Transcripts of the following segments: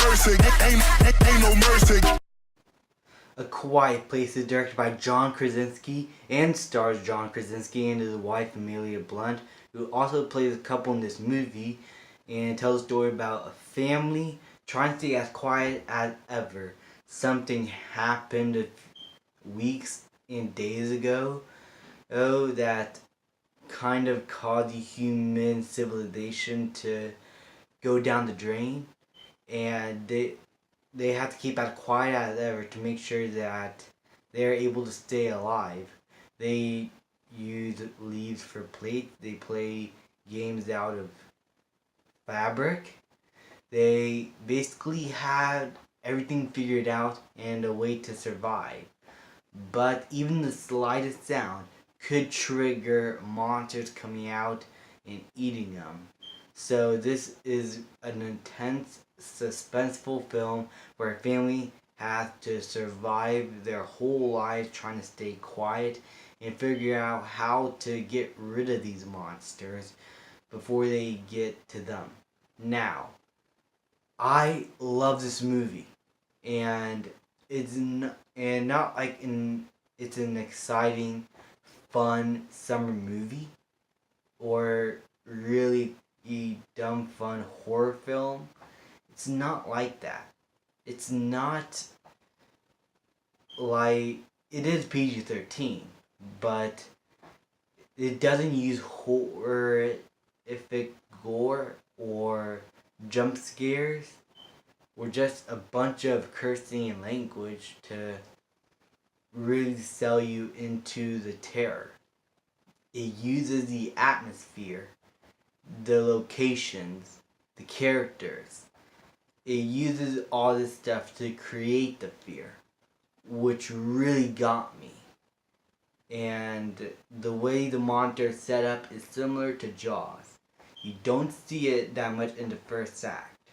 mercy, ain't no mercy. A Quiet Place is directed by John Krasinski and stars John Krasinski and his wife Amelia Blunt, who also plays a couple in this movie, and tells a story about a family trying to stay as quiet as ever. Something happened weeks and days ago that kind of caused the human civilization to go down the drain, and they have to keep as quiet as ever to make sure that they're able to stay alive. They use leaves for plates. They play games out of fabric. They basically had everything figured out and a way to survive. But even the slightest sound could trigger monsters coming out and eating them. So this is an intense, suspenseful film where a family has to survive their whole lives trying to stay quiet and figure out how to get rid of these monsters before they get to them. Now, I love this movie, and it's not like it's an exciting, fun summer movie or really dumb fun horror film. It's not like that. It's not like it is PG-13, but it doesn't use horrific gore or jump scares or just a bunch of cursing and language to really sell you into the terror. It uses the atmosphere, the locations, the characters. It uses all this stuff to create the fear, which really got me. And the way the monster is set up is similar to Jaws. You don't see it that much in the first act,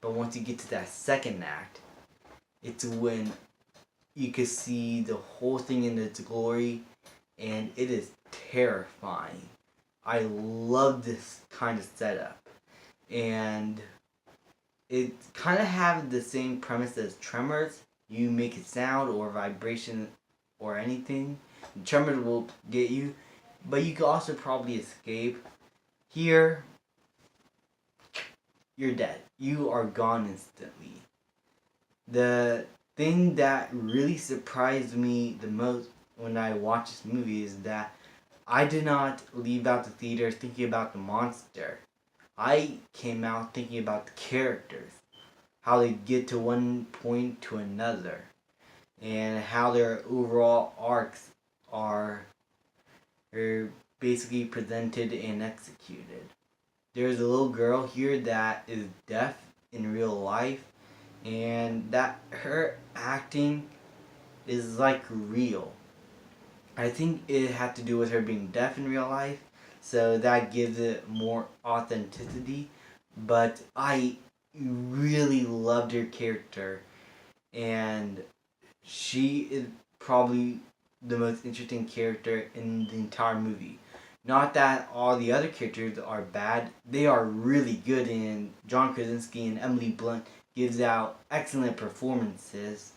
but once you get to that second act, it's when you can see the whole thing in its glory, and it is terrifying. I love this kind of setup, and it kind of have the same premise as Tremors. You make a sound or vibration or anything, Tremors will get you, but you can also probably escape. Here, you're dead. You are gone instantly. The thing that really surprised me the most when I watched this movie is that I did not leave out the theater thinking about the monster. I came out thinking about the characters, how they get to one point to another, and how their overall arcs are basically presented and executed. There's a little girl here that is deaf in real life, and that her acting is like real. I think it had to do with her being deaf in real life, so that gives it more authenticity. But I really loved her character, and she is probably the most interesting character in the entire movie. Not that all the other characters are bad, they are really good, and John Krasinski and Emily Blunt gives out excellent performances.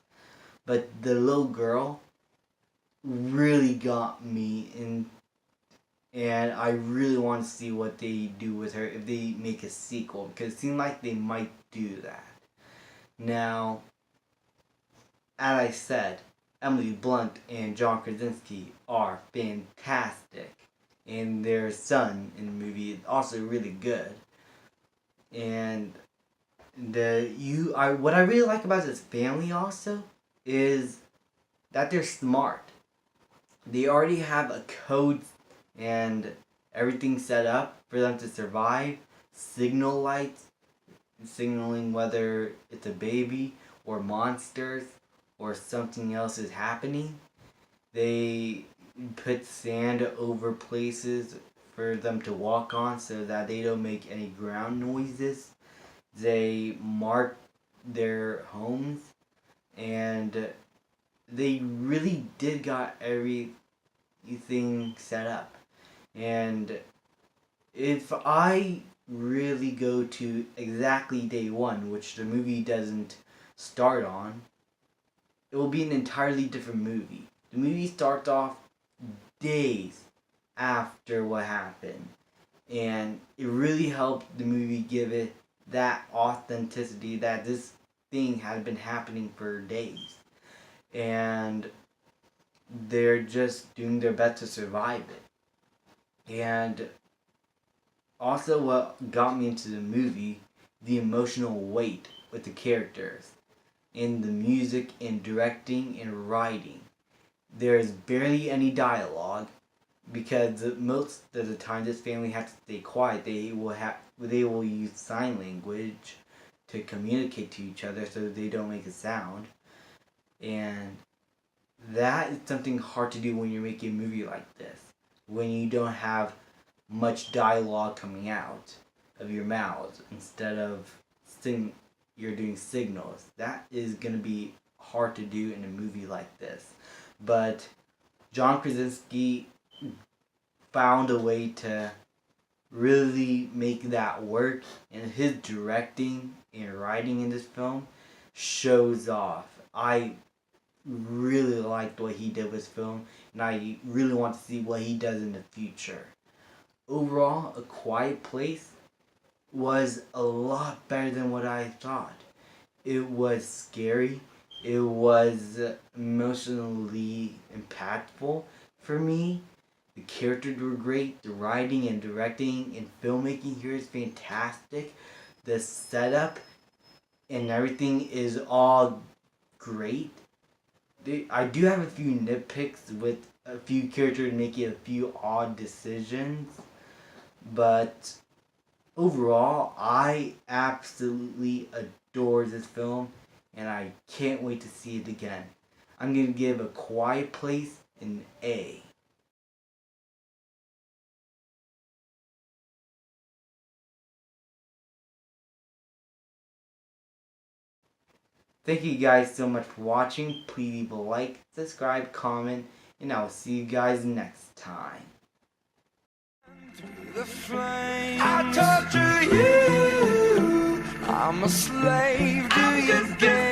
But the little girl really got me, and I really want to see what they do with her if they make a sequel, because it seems like they might do that. Now, as I said, Emily Blunt and John Krasinski are fantastic, and their son in the movie is also really good. And what I really like about this family also is that they're smart. They already have a code and everything set up for them to survive. Signal lights, signaling whether it's a baby or monsters or something else is happening. They put sand over places for them to walk on so that they don't make any ground noises. They mark their homes, and they really did got everything set up. And if I really go to exactly day one, which the movie doesn't start on, it will be an entirely different movie. The movie starts off days after what happened, and it really helped the movie give it that authenticity that this thing had been happening for days, and they're just doing their best to survive it. And also, what got me into the movie, the emotional weight with the characters, in the music, and directing, and writing. There's barely any dialogue because most of the time this family has to stay quiet. They will use sign language to communicate to each other so they don't make a sound, and that is something hard to do when you're making a movie like this, when you don't have much dialogue coming out of your mouths instead of you're doing signals. That is going to be hard to do in a movie like this. But John Krasinski found a way to really make that work, and his directing and writing in this film shows off. I really liked what he did with this film, and I really want to see what he does in the future. Overall, A Quiet Place was a lot better than what I thought. It was scary. It was emotionally impactful for me. The characters were great. The writing and directing and filmmaking here is fantastic. The setup and everything is all great. I do have a few nitpicks with a few characters making a few odd decisions, but overall, I absolutely adore this film, and I can't wait to see it again. I'm going to give A Quiet Place an A. Thank you guys so much for watching. Please leave a like, subscribe, comment, and I will see you guys next time. The flame. I torture you. I'm a slave to your game.